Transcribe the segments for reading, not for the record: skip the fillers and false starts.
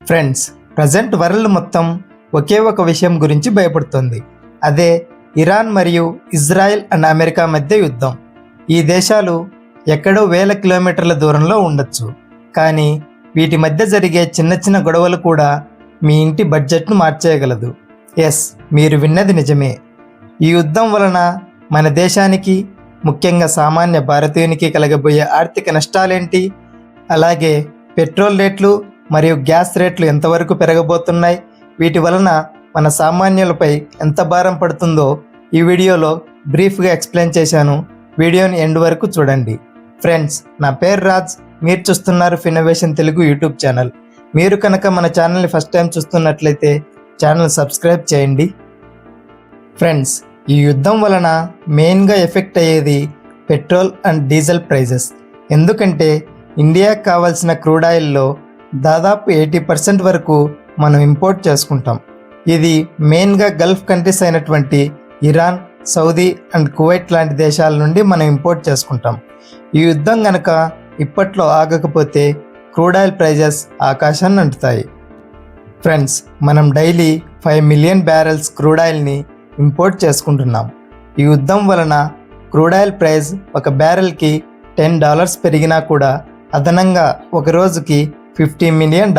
Friends, present world మొత్తం ఒకే ఒక విషయం గురించి భయపడుతుంది. అదే ఇరాన్ మరియు ఇజ్రాయెల్ అండ్ అమెరికా మధ్య యుద్ధం. ఈ దేశాలు ఎక్కడో వేల కిలోమీటర్ల దూరంలో ఉండొచ్చు, కానీ వీటి మధ్య జరిగే చిన్న చిన్న గొడవలు కూడా మీ ఇంటి బడ్జెట్ను మార్చేయగలదు. ఎస్, మీరు విన్నది నిజమే. ఈ యుద్ధం వలన మన దేశానికి, ముఖ్యంగా సామాన్య భారతీయునికి కలగబోయే ఆర్థిక నష్టాలేంటి, అలాగే పెట్రోల్ రేట్లు మరియు గ్యాస్ రేట్లు ఎంతవరకు పెరగబోతున్నాయి, వీటి వలన మన సామాన్యులపై ఎంత భారం పడుతుందో ఈ వీడియోలో బ్రీఫ్గా ఎక్స్ప్లెయిన్ చేశాను. వీడియోని ఎండ్ వరకు చూడండి. ఫ్రెండ్స్, నా పేరు రాజ్, మీరు చూస్తున్నారు ఫిన్నోవేషన్ తెలుగు యూట్యూబ్ ఛానల్. మీరు కనుక మన ఛానల్ని ఫస్ట్ టైం చూస్తున్నట్లయితే ఛానల్ సబ్స్క్రైబ్ చేయండి. ఫ్రెండ్స్, ఈ యుద్ధం వలన మెయిన్గా ఎఫెక్ట్ అయ్యేది పెట్రోల్ అండ్ డీజిల్ ప్రైజెస్. ఎందుకంటే ఇండియాకి కావాల్సిన క్రూడ్ ఆయిల్లో దాదాపు 80% వరకు మనం ఇంపోర్ట్ చేసుకుంటాం. ఇది మెయిన్గా గల్ఫ్ కంట్రీస్ అయినటువంటి ఇరాన్, సౌదీ అండ్ కువైట్ లాంటి దేశాల నుండి మనం ఇంపోర్ట్ చేసుకుంటాం. ఈ యుద్ధం కనుక ఇప్పట్లో ఆగకపోతే క్రూడ్ ఆయిల్ ప్రైజెస్ ఆకాశాన్ని అంటుతాయి. ఫ్రెండ్స్, మనం డైలీ 5 మిలియన్ బ్యారెల్స్ క్రూడ్ ఆయిల్ని ఇంపోర్ట్ చేసుకుంటున్నాం. ఈ యుద్ధం వలన క్రూడ్ ఆయిల్ ప్రైస్ ఒక బ్యారెల్కి $10 పెరిగినా కూడా అదనంగా ఒక రోజుకి $50 మిలియన్,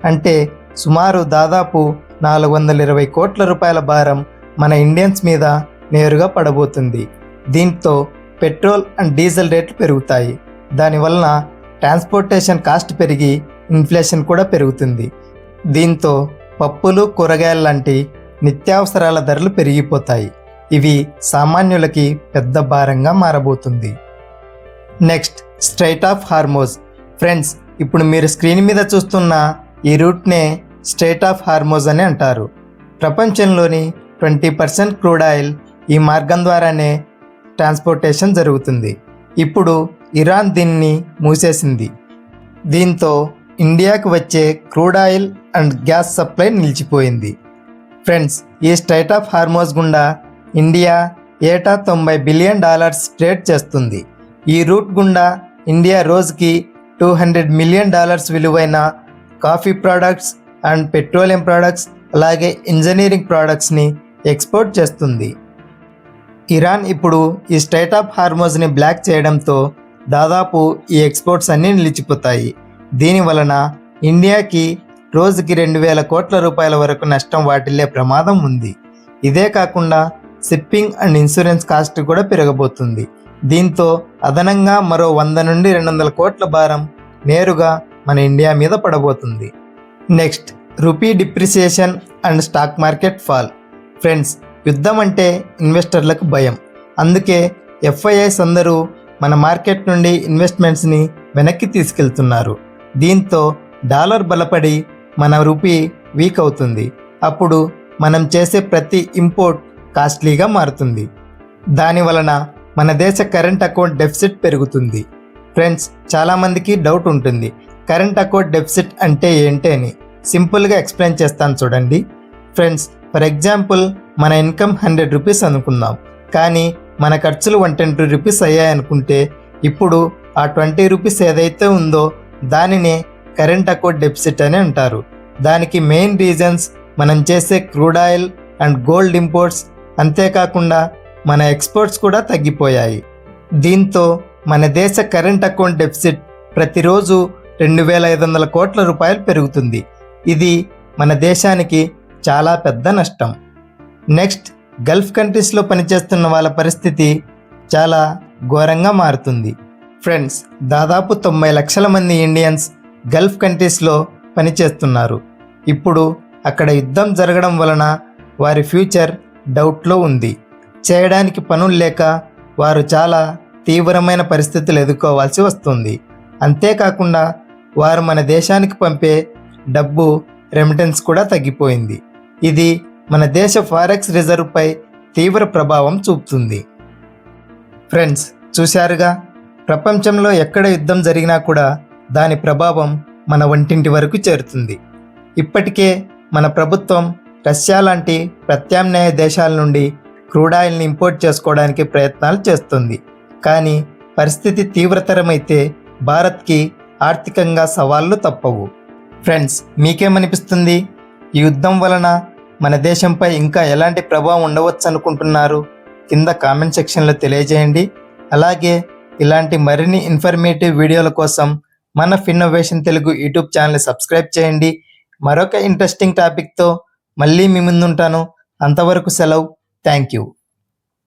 అంటే సుమారు దాదాపు 420 కోట్ల రూపాయల భారం మన ఇండియన్స్ మీద నేరుగా పడబోతుంది. దీంతో పెట్రోల్ అండ్ డీజిల్ రేట్లు పెరుగుతాయి. దానివలన ట్రాన్స్పోర్టేషన్ కాస్ట్ పెరిగి ఇన్ఫ్లేషన్ కూడా పెరుగుతుంది. దీంతో పప్పులు, కూరగాయలు లాంటి నిత్యావసరాల ధరలు పెరిగిపోతాయి. ఇవి సామాన్యులకి పెద్ద భారంగా మారబోతుంది. Next, strait of Hormuz. Friends, ఇప్పుడు మీరు స్క్రీన్ మీద చూస్తున్న ఈ రూట్నే స్ట్రైట్ ఆఫ్ హార్మోజ్ అని అంటారు. ప్రపంచంలోని 20% క్రూడ్ ఆయిల్ ఈ మార్గం ద్వారానే ట్రాన్స్పోర్టేషన్ జరుగుతుంది. ఇప్పుడు ఇరాన్ దీన్ని మూసేసింది. దీంతో ఇండియాకు వచ్చే crude oil and gas supply నిలిచిపోయింది. ఫ్రెండ్స్, ఈ స్ట్రైట్ ఆఫ్ హార్మోజ్ గుండా ఇండియా ఏటా $90 బిలియన్ ట్రేడ్ చేస్తుంది. ఈ రూట్ గుండా ఇండియా రోజుకి $200 మిలియన్ విలువైన coffee products and petroleum products, అలాగే ఇంజనీరింగ్ ప్రోడక్ట్స్ని ఎక్స్పోర్ట్ చేస్తుంది. ఇరాన్ ఇప్పుడు ఈ స్ట్రైట్ ఆఫ్ హార్మోజ్ని బ్లాక్ చేయడంతో దాదాపు ఈ ఎక్స్పోర్ట్స్ అన్నీ నిలిచిపోతాయి. దీని వలన ఇండియాకి రోజుకి 2,000 కోట్ల రూపాయల వరకు నష్టం వాటిల్లే ప్రమాదం ఉంది. ఇదే కాకుండా షిప్పింగ్ అండ్ ఇన్సూరెన్స్ కాస్ట్ కూడా పెరగబోతుంది. దీంతో అదనంగా మరో 100 నుండి 200 కోట్ల భారం నేరుగా మన ఇండియా మీద పడబోతుంది. Next, rupee depreciation and stock market fall. Friends, యుద్ధం అంటే ఇన్వెస్టర్లకు భయం. అందుకే FIIs అందరూ మన మార్కెట్ నుండి ఇన్వెస్ట్మెంట్స్ని వెనక్కి తీసుకెళ్తున్నారు. దీంతో డాలర్ బలపడి మన రూపీ వీక్ అవుతుంది. అప్పుడు మనం చేసే ప్రతి ఇంపోర్ట్ కాస్ట్లీగా మారుతుంది. దాని వలన మన దేశ కరెంట్ అకౌంట్ డెఫిసిట్ పెరుగుతుంది. ఫ్రెండ్స్, చాలామందికి డౌట్ ఉంటుంది, కరెంట్ అకౌంట్ డెఫిసిట్ అంటే ఏంటి అని. సింపుల్గా ఎక్స్ప్లెయిన్ చేస్తాను చూడండి. ఫ్రెండ్స్, ఫర్ ఎగ్జాంపుల్ మన ఇన్కమ్ 100 రూపీస్ అనుకుందాం, కానీ మన ఖర్చులు 120 రూపీస్ అయ్యాయనుకుంటే ఇప్పుడు ఆ 20 రూపీస్ ఏదైతే ఉందో దానినే కరెంట్ అకౌంట్ డెఫిసిట్ అని అంటారు. దానికి మెయిన్ రీజన్స్ మనం చేసే crude oil and gold imports, అంతేకాకుండా మన ఎక్స్పోర్ట్స్ కూడా తగ్గిపోయాయి. దీంతో మన దేశ కరెంట్ అకౌంట్ డెఫిసిట్ ప్రతిరోజు 2,500 కోట్ల రూపాయలు పెరుగుతుంది. ఇది మన దేశానికి చాలా పెద్ద నష్టం. నెక్స్ట్, గల్ఫ్ కంట్రీస్లో పనిచేస్తున్న వాళ్ళ పరిస్థితి చాలా ఘోరంగా మారుతుంది. ఫ్రెండ్స్, దాదాపు 90 లక్షల మంది ఇండియన్స్ గల్ఫ్ కంట్రీస్లో పనిచేస్తున్నారు. ఇప్పుడు అక్కడ యుద్ధం జరగడం వలన వారి ఫ్యూచర్ డౌట్లో ఉంది. చేయడానికి పనులు లేక వారు చాలా తీవ్రమైన పరిస్థితులు ఎదుర్కోవాల్సి వస్తుంది. అంతేకాకుండా వారు మన దేశానికి పంపే డబ్బు రెమిటెన్స్ కూడా తగ్గిపోయింది. ఇది మన దేశ ఫారెక్స్ రిజర్వ్పై తీవ్ర ప్రభావం చూపుతుంది. ఫ్రెండ్స్, చూశారుగా, ప్రపంచంలో ఎక్కడ యుద్ధం జరిగినా కూడా దాని ప్రభావం మన వంటింటి వరకు చేరుతుంది. ఇప్పటికే మన ప్రభుత్వం రష్యా లాంటి ప్రత్యామ్నాయ దేశాల నుండి క్రూడ్ ఆయిల్ని ఇంపోర్ట్ చేసుకోవడానికి ప్రయత్నాలు చేస్తుంది. కానీ పరిస్థితి తీవ్రతరమైతే భారత్కి ఆర్థికంగా సవాళ్లు తప్పవు. ఫ్రెండ్స్, మీకేమనిపిస్తుంది? ఈ యుద్ధం వలన మన దేశంపై ఇంకా ఎలాంటి ప్రభావం ఉండవచ్చు అనుకుంటున్నారు? కింద కామెంట్ సెక్షన్లో తెలియజేయండి. అలాగే ఇలాంటి మరిన్ని ఇన్ఫర్మేటివ్ వీడియోల కోసం మన ఫిన్నోవేషన్ తెలుగు యూట్యూబ్ ఛానల్ సబ్స్క్రైబ్ చేయండి. మరొక ఇంట్రెస్టింగ్ టాపిక్తో మళ్ళీ మీ ముందుంటాను. అంతవరకు సెలవు. Thank you.